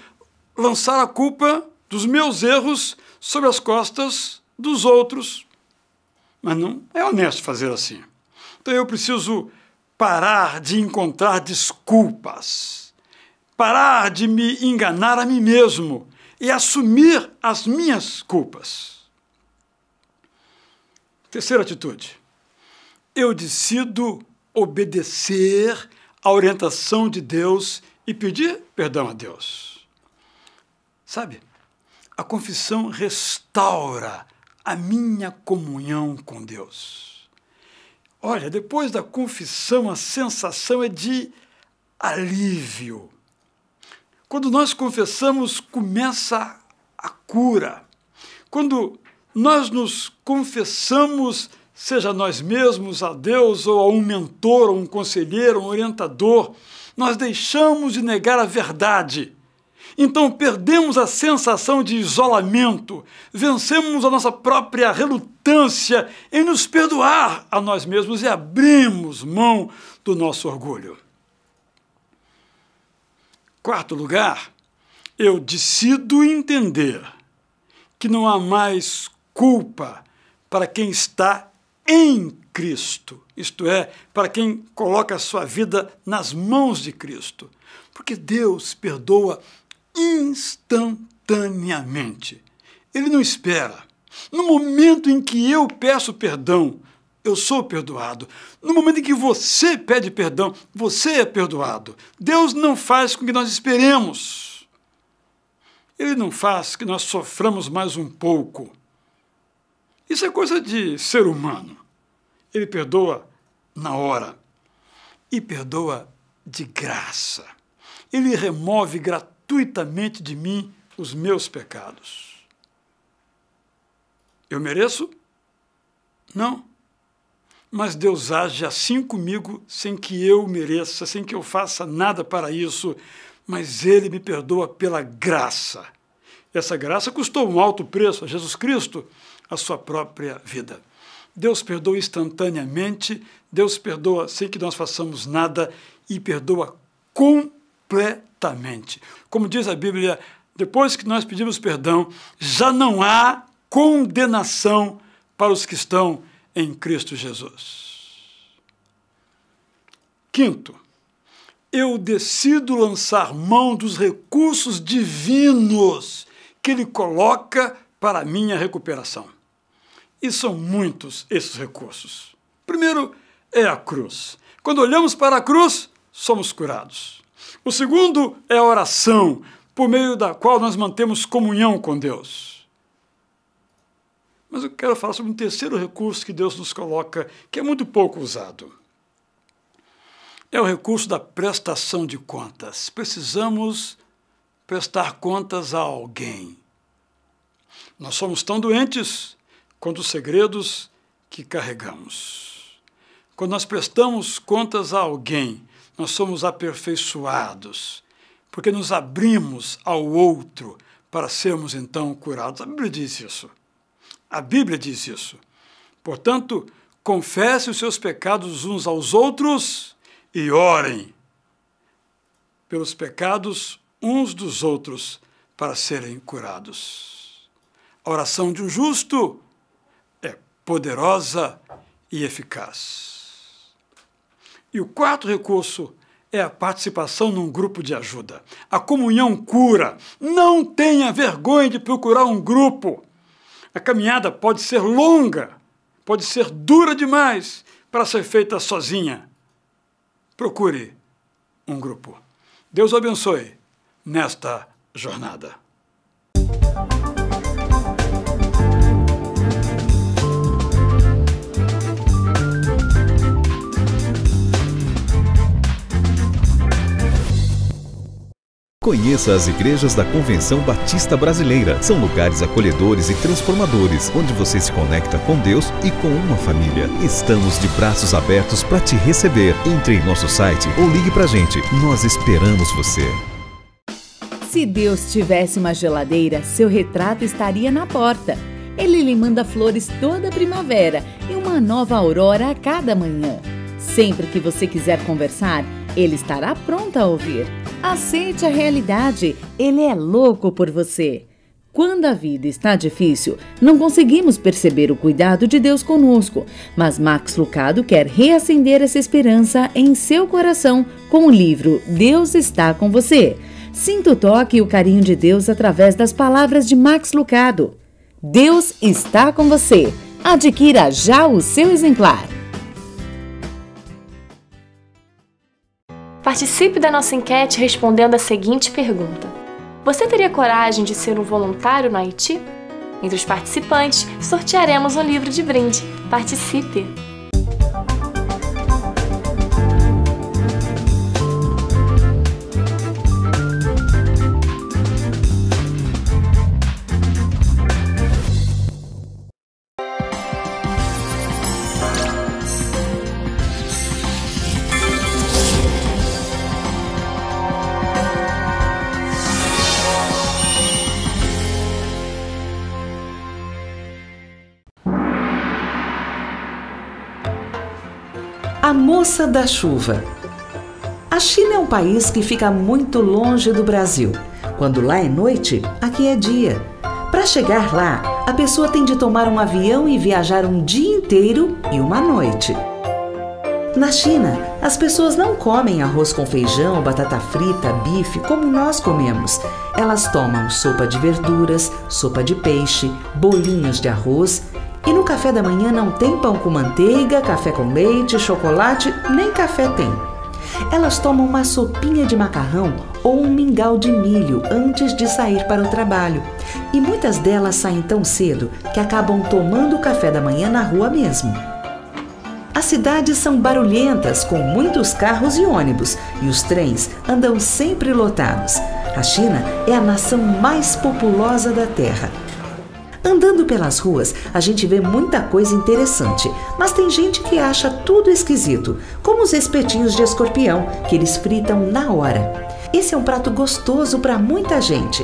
lançar a culpa dos meus erros sobre as costas dos outros, mas não é honesto fazer assim. Então eu preciso parar de encontrar desculpas, parar de me enganar a mim mesmo e assumir as minhas culpas. Terceira atitude. Eu decido obedecer à orientação de Deus e pedir perdão a Deus. Sabe, a confissão restaura a minha comunhão com Deus. Olha, depois da confissão, a sensação é de alívio. Quando nós confessamos, começa a cura. Quando nós nos confessamos, seja nós mesmos, a Deus, ou a um mentor, ou um conselheiro, um orientador, nós deixamos de negar a verdade. Então perdemos a sensação de isolamento, vencemos a nossa própria relutância em nos perdoar a nós mesmos e abrimos mão do nosso orgulho. Quarto lugar, eu decido entender que não há mais culpa para quem está em Cristo, isto é, para quem coloca a sua vida nas mãos de Cristo, porque Deus perdoa instantaneamente. Ele não espera. No momento em que eu peço perdão, eu sou perdoado. No momento em que você pede perdão, você é perdoado. Deus não faz com que nós esperemos. Ele não faz que nós soframos mais um pouco. Isso é coisa de ser humano. Ele perdoa na hora e perdoa de graça. Ele remove gratuitamente de mim os meus pecados. Eu mereço? Não. Mas Deus age assim comigo sem que eu mereça, sem que eu faça nada para isso, mas Ele me perdoa pela graça. Essa graça custou um alto preço a Jesus Cristo, a sua própria vida. Deus perdoa instantaneamente, Deus perdoa sem que nós façamos nada e perdoa completamente. Como diz a Bíblia, depois que nós pedimos perdão, já não há condenação para os que estão em Cristo Jesus. Quinto, eu decido lançar mão dos recursos divinos que Ele coloca para a minha recuperação. E são muitos esses recursos. Primeiro é a cruz. Quando olhamos para a cruz, somos curados. O segundo é a oração, por meio da qual nós mantemos comunhão com Deus. Mas eu quero falar sobre um terceiro recurso que Deus nos coloca, que é muito pouco usado. É o recurso da prestação de contas. Precisamos prestar contas a alguém. Nós somos tão doentes quanto os segredos que carregamos. Quando nós prestamos contas a alguém, nós somos aperfeiçoados, porque nos abrimos ao outro para sermos então curados. A Bíblia diz isso. A Bíblia diz isso. Portanto, confesse os seus pecados uns aos outros e orem pelos pecados uns dos outros para serem curados. A oração de um justo é poderosa e eficaz. E o quarto recurso é a participação num grupo de ajuda. A comunhão cura. Não tenha vergonha de procurar um grupo. A caminhada pode ser longa, pode ser dura demais para ser feita sozinha. Procure um grupo. Deus o abençoe nesta jornada. Conheça as igrejas da Convenção Batista Brasileira. São lugares acolhedores e transformadores, onde você se conecta com Deus e com uma família. Estamos de braços abertos para te receber. Entre em nosso site ou ligue pra gente. Nós esperamos você. Se Deus tivesse uma geladeira, seu retrato estaria na porta. Ele lhe manda flores toda primavera e uma nova aurora a cada manhã. Sempre que você quiser conversar, ele estará pronto a ouvir. Aceite a realidade, ele é louco por você. Quando a vida está difícil, não conseguimos perceber o cuidado de Deus conosco, mas Max Lucado quer reacender essa esperança em seu coração com o livro Deus está com você. Sinta o toque e o carinho de Deus através das palavras de Max Lucado. Deus está com você. Adquira já o seu exemplar. Participe da nossa enquete respondendo a seguinte pergunta: você teria coragem de ser um voluntário no Haiti? Entre os participantes, sortearemos um livro de brinde. Participe! A moça da chuva. A China é um país que fica muito longe do Brasil. Quando lá é noite, aqui é dia. Para chegar lá, a pessoa tem de tomar um avião e viajar um dia inteiro e uma noite. Na China, as pessoas não comem arroz com feijão, batata frita, bife, como nós comemos. Elas tomam sopa de verduras, sopa de peixe, bolinhos de arroz. E no café da manhã não tem pão com manteiga, café com leite, chocolate, nem café tem. Elas tomam uma sopinha de macarrão ou um mingau de milho antes de sair para o trabalho. E muitas delas saem tão cedo que acabam tomando o café da manhã na rua mesmo. As cidades são barulhentas, com muitos carros e ônibus, e os trens andam sempre lotados. A China é a nação mais populosa da Terra. Andando pelas ruas, a gente vê muita coisa interessante, mas tem gente que acha tudo esquisito, como os espetinhos de escorpião, que eles fritam na hora. Esse é um prato gostoso para muita gente.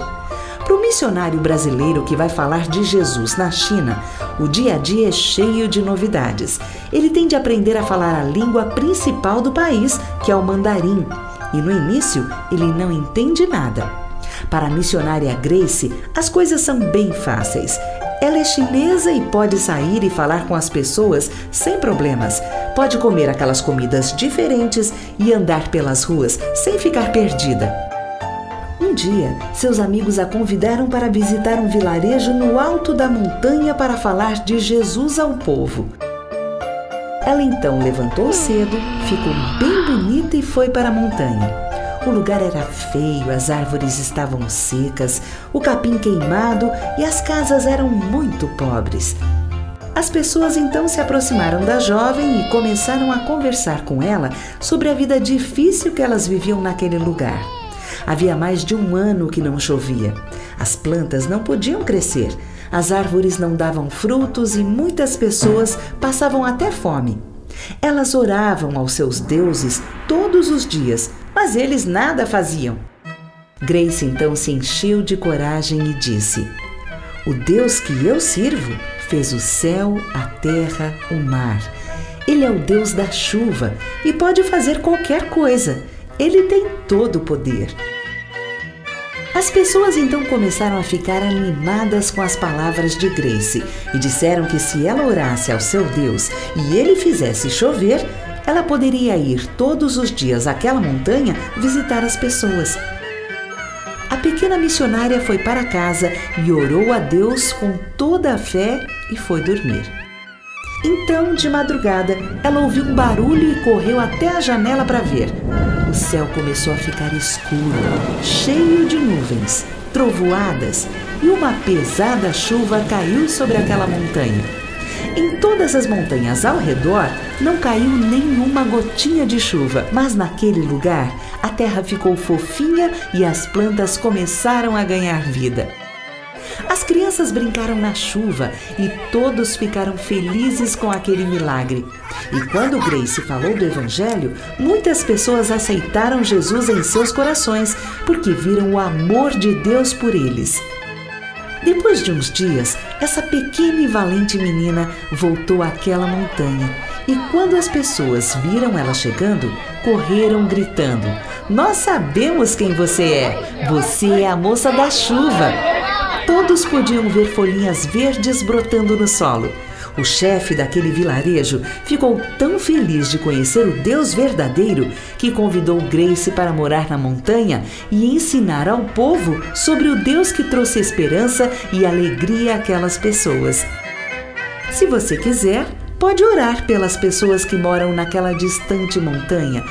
Para o missionário brasileiro que vai falar de Jesus na China, o dia a dia é cheio de novidades. Ele tem de aprender a falar a língua principal do país, que é o mandarim, e no início ele não entende nada. Para a missionária Grace, as coisas são bem fáceis. Ela é chinesa e pode sair e falar com as pessoas sem problemas. Pode comer aquelas comidas diferentes e andar pelas ruas sem ficar perdida. Um dia, seus amigos a convidaram para visitar um vilarejo no alto da montanha para falar de Jesus ao povo. Ela então levantou cedo, ficou bem bonita e foi para a montanha. O lugar era feio, as árvores estavam secas, o capim queimado e as casas eram muito pobres. As pessoas então se aproximaram da jovem e começaram a conversar com ela sobre a vida difícil que elas viviam naquele lugar. Havia mais de 1 ano que não chovia. As plantas não podiam crescer, as árvores não davam frutos e muitas pessoas passavam até fome. Elas oravam aos seus deuses todos os dias, mas eles nada faziam. Grace então se encheu de coragem e disse: "O Deus que eu sirvo fez o céu, a terra, o mar. Ele é o Deus da chuva e pode fazer qualquer coisa. Ele tem todo o poder." As pessoas então começaram a ficar animadas com as palavras de Grace e disseram que se ela orasse ao seu Deus e ele fizesse chover, ela poderia ir todos os dias àquela montanha visitar as pessoas. A pequena missionária foi para casa e orou a Deus com toda a fé e foi dormir. Então, de madrugada, ela ouviu um barulho e correu até a janela para ver. O céu começou a ficar escuro, cheio de nuvens, trovoadas, e uma pesada chuva caiu sobre aquela montanha. Em todas as montanhas ao redor não caiu nenhuma gotinha de chuva, mas naquele lugar a terra ficou fofinha e as plantas começaram a ganhar vida. As crianças brincaram na chuva e todos ficaram felizes com aquele milagre. E quando Grace falou do Evangelho, muitas pessoas aceitaram Jesus em seus corações porque viram o amor de Deus por eles. Depois de uns dias, essa pequena e valente menina voltou àquela montanha. E quando as pessoas viram ela chegando, correram gritando: "Nós sabemos quem você é! Você é a moça da chuva!" Todos podiam ver folhinhas verdes brotando no solo. O chefe daquele vilarejo ficou tão feliz de conhecer o Deus verdadeiro que convidou Grace para morar na montanha e ensinar ao povo sobre o Deus que trouxe esperança e alegria àquelas pessoas. Se você quiser, pode orar pelas pessoas que moram naquela distante montanha,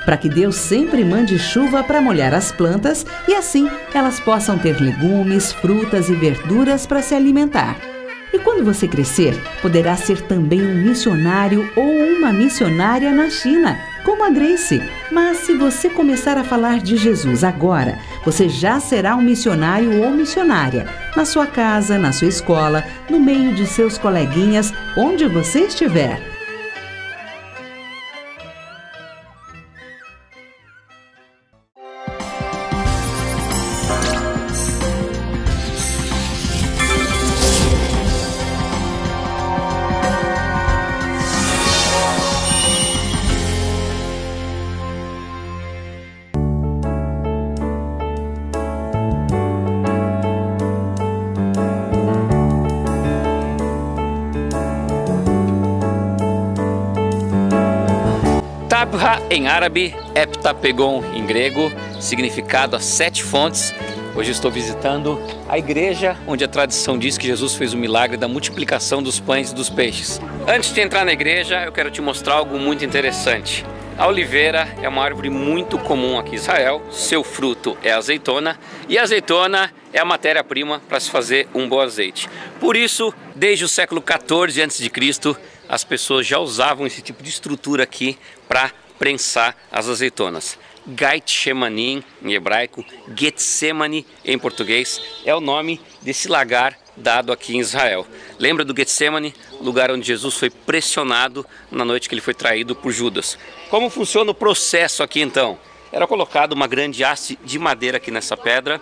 para que Deus sempre mande chuva para molhar as plantas e assim elas possam ter legumes, frutas e verduras para se alimentar. E quando você crescer, poderá ser também um missionário ou uma missionária na China, como a Grace. Mas se você começar a falar de Jesus agora, você já será um missionário ou missionária, na sua casa, na sua escola, no meio de seus coleguinhas, onde você estiver. Tabra em árabe, heptapegon em grego, significado as 7 fontes. Hoje estou visitando a igreja onde a tradição diz que Jesus fez o milagre da multiplicação dos pães e dos peixes. Antes de entrar na igreja, eu quero te mostrar algo muito interessante. A oliveira é uma árvore muito comum aqui em Israel, seu fruto é a azeitona e a azeitona é a matéria-prima para se fazer um bom azeite. Por isso, desde o século 14 a.C., as pessoas já usavam esse tipo de estrutura aqui para prensar as azeitonas. Gethsemane em hebraico, Getsemane em português, é o nome desse lagar dado aqui em Israel. Lembra do Getsemane, lugar onde Jesus foi pressionado na noite que ele foi traído por Judas? Como funciona o processo aqui então? Era colocado uma grande haste de madeira aqui nessa pedra,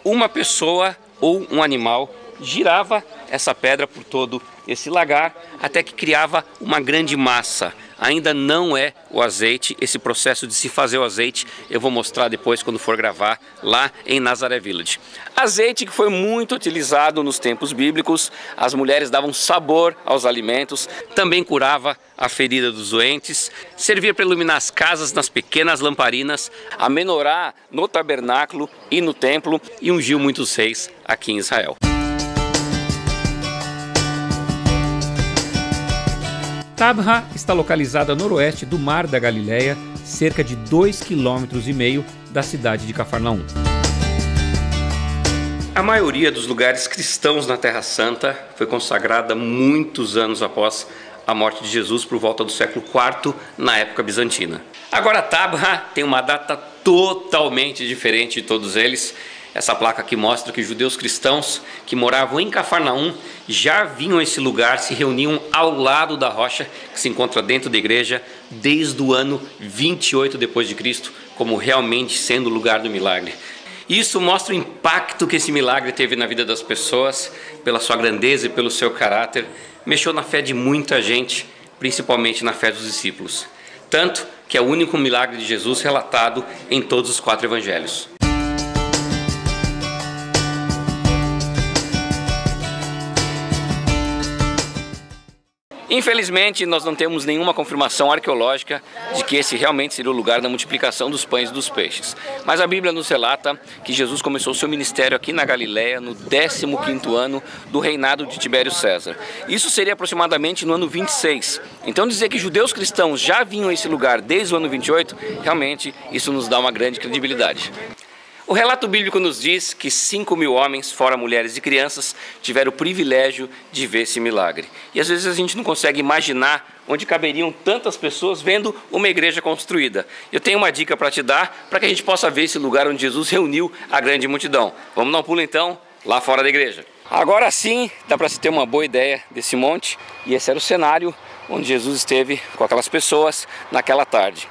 uma pessoa ou um animal girava essa pedra por todo esse lagar até que criava uma grande massa. Ainda não é o azeite, esse processo de se fazer o azeite eu vou mostrar depois quando for gravar lá em Nazaré Village. Azeite que foi muito utilizado nos tempos bíblicos, as mulheres davam sabor aos alimentos, também curava a ferida dos doentes, servia para iluminar as casas nas pequenas lamparinas, a menorá no tabernáculo e no templo e ungiu muitos reis aqui em Israel. Tabra está localizada a noroeste do Mar da Galileia, cerca de 2,5 km da cidade de Cafarnaum. A maioria dos lugares cristãos na Terra Santa foi consagrada muitos anos após a morte de Jesus, por volta do século IV, na época bizantina. Agora Tabra tem uma data totalmente diferente de todos eles. Essa placa aqui mostra que judeus cristãos que moravam em Cafarnaum já vinham a esse lugar, se reuniam ao lado da rocha que se encontra dentro da igreja desde o ano 28 depois de Cristo, como realmente sendo o lugar do milagre. Isso mostra o impacto que esse milagre teve na vida das pessoas, pela sua grandeza e pelo seu caráter. Mexeu na fé de muita gente, principalmente na fé dos discípulos. Tanto que é o único milagre de Jesus relatado em todos os 4 evangelhos. Infelizmente, nós não temos nenhuma confirmação arqueológica de que esse realmente seria o lugar da multiplicação dos pães e dos peixes. Mas a Bíblia nos relata que Jesus começou seu ministério aqui na Galileia no 15º ano do reinado de Tibério César. Isso seria aproximadamente no ano 26. Então dizer que judeus cristãos já vinham a esse lugar desde o ano 28, realmente isso nos dá uma grande credibilidade. O relato bíblico nos diz que 5.000 homens, fora mulheres e crianças, tiveram o privilégio de ver esse milagre. E às vezes a gente não consegue imaginar onde caberiam tantas pessoas vendo uma igreja construída. Eu tenho uma dica para te dar, para que a gente possa ver esse lugar onde Jesus reuniu a grande multidão. Vamos dar um pulo então, lá fora da igreja. Agora sim, dá para se ter uma boa ideia desse monte, e esse era o cenário onde Jesus esteve com aquelas pessoas naquela tarde.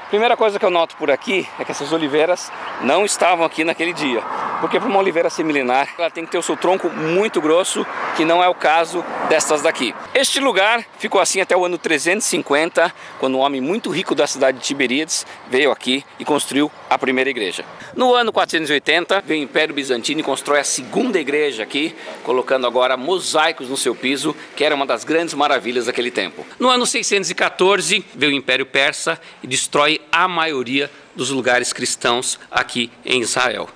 Primeira coisa que eu noto por aqui é que essas oliveiras não estavam aqui naquele dia, porque para uma oliveira ser milenar, ela tem que ter o seu tronco muito grosso, que não é o caso destas daqui. Este lugar ficou assim até o ano 350, quando um homem muito rico da cidade de Tiberíades veio aqui e construiu a primeira igreja. No ano 480, veio o Império Bizantino e constrói a segunda igreja aqui, colocando agora mosaicos no seu piso, que era uma das grandes maravilhas daquele tempo. No ano 614, veio o Império Persa e destrói a maioria dos lugares cristãos aqui em Israel.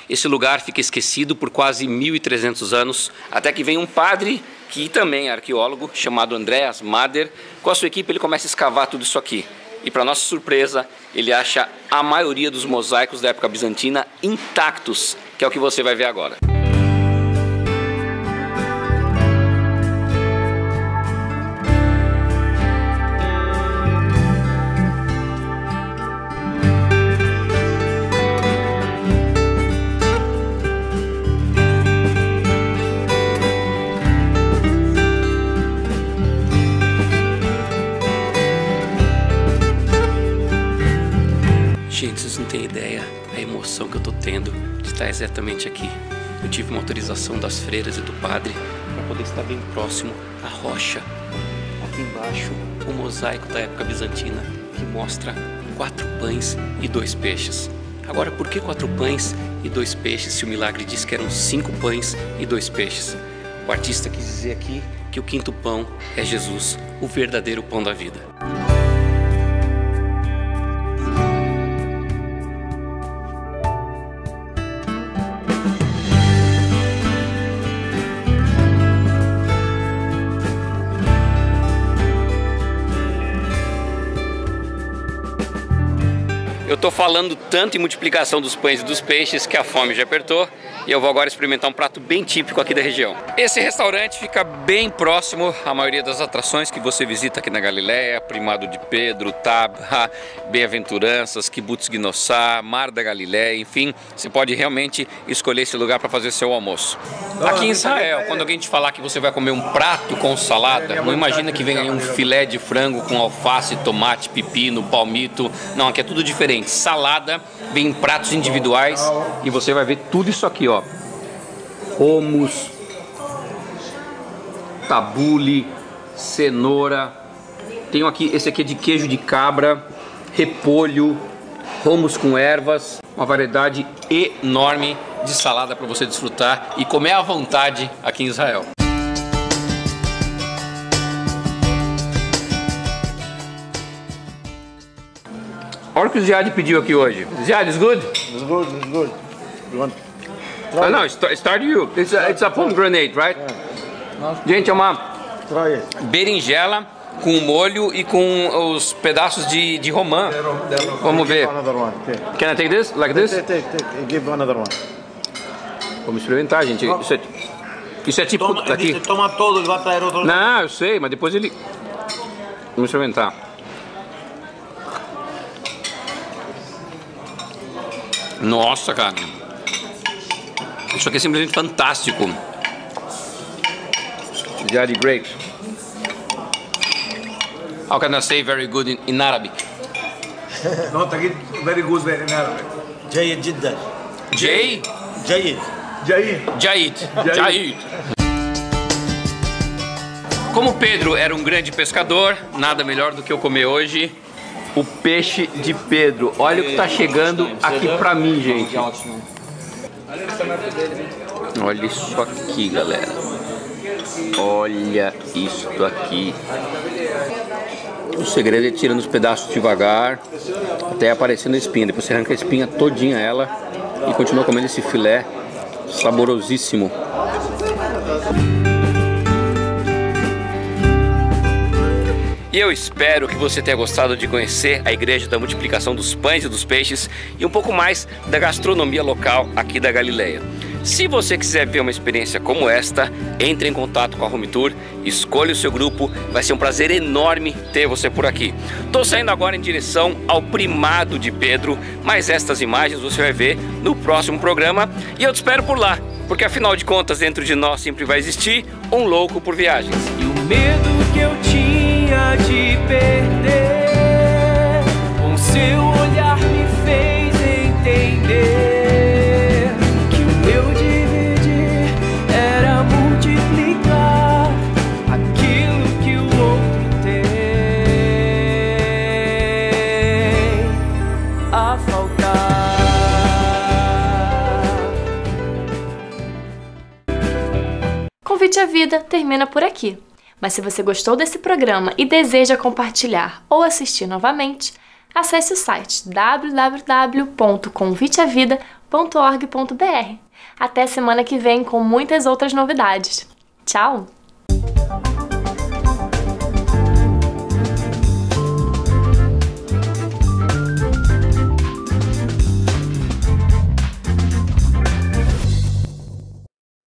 Esse lugar fica esquecido por quase 1.300 anos, até que vem um padre, que também é arqueólogo, chamado Andreas Mader. Com a sua equipe ele começa a escavar tudo isso aqui. E para nossa surpresa, ele acha a maioria dos mosaicos da época bizantina intactos, que é o que você vai ver agora. Gente, vocês não têm ideia a emoção que eu tô tendo de estar exatamente aqui. Eu tive uma autorização das freiras e do padre para poder estar bem próximo à rocha. Aqui embaixo, o mosaico da época bizantina que mostra 4 pães e 2 peixes. Agora, por que 4 pães e 2 peixes se o milagre diz que eram 5 pães e 2 peixes? O artista quis dizer aqui que o 5º pão é Jesus, o verdadeiro pão da vida. Eu estou falando tanto em multiplicação dos pães e dos peixes que a fome já apertou, e eu vou agora experimentar um prato bem típico aqui da região. Esse restaurante fica bem próximo à maioria das atrações que você visita aqui na Galileia: Primado de Pedro, Tabra, Bem-aventuranças, Kibbutz Gnossá, Mar da Galileia, enfim, você pode realmente escolher esse lugar para fazer seu almoço. Aqui em Israel, quando alguém te falar que você vai comer um prato com salada, não imagina que vem aí um filé de frango com alface, tomate, pepino, palmito. Não, aqui é tudo diferente. Salada vem em pratos individuais e você vai ver tudo isso aqui, ó: hummus, tabule, cenoura. Tenho aqui, esse aqui é de queijo de cabra, repolho, hummus com ervas, uma variedade enorme de salada para você desfrutar e comer à vontade aqui em Israel. Olha o que o Ziad pediu aqui hoje. Ziad, is good? It's good, it's good. You want? No, start you. It's a pomegranate, right? Yeah. Gente, é uma Try it. berinjela com o molho e com os pedaços de romã. Vamos ver. Can I take this? Like this? Take. Give another one. Vamos experimentar, gente. Isso é tipo daqui. Toma todo, ele vai trazer outro. Não, eu sei, mas depois ele... Vamos experimentar. Nossa, cara. Isso aqui é simplesmente fantástico. Very great. How can I say very good in Arabic? No, تجد very good in Arabic. جيد جدا. Jay? جيد. Jaid. Como Pedro era um grande pescador, nada melhor do que eu comer hoje o peixe de Pedro. Olha o que tá chegando aqui pra mim, gente. Olha isso aqui, galera. Olha isso aqui. O segredo é tirando os pedaços devagar até aparecendo a espinha. Depois você arranca a espinha todinha ela e continua comendo esse filé saborosíssimo. E eu espero que você tenha gostado de conhecer a Igreja da Multiplicação dos Pães e dos Peixes e um pouco mais da gastronomia local aqui da Galileia. Se você quiser ver uma experiência como esta, entre em contato com a Home Tour, escolha o seu grupo, vai ser um prazer enorme ter você por aqui. Estou saindo agora em direção ao Primado de Pedro, mas estas imagens você vai ver no próximo programa e eu te espero por lá, porque afinal de contas dentro de nós sempre vai existir um louco por viagens. E o medo que eu tinha de perder, com seu olhar me fez entender. Convite à Vida termina por aqui. Mas se você gostou desse programa e deseja compartilhar ou assistir novamente, acesse o site www.conviteavida.org.br. Até semana que vem com muitas outras novidades. Tchau!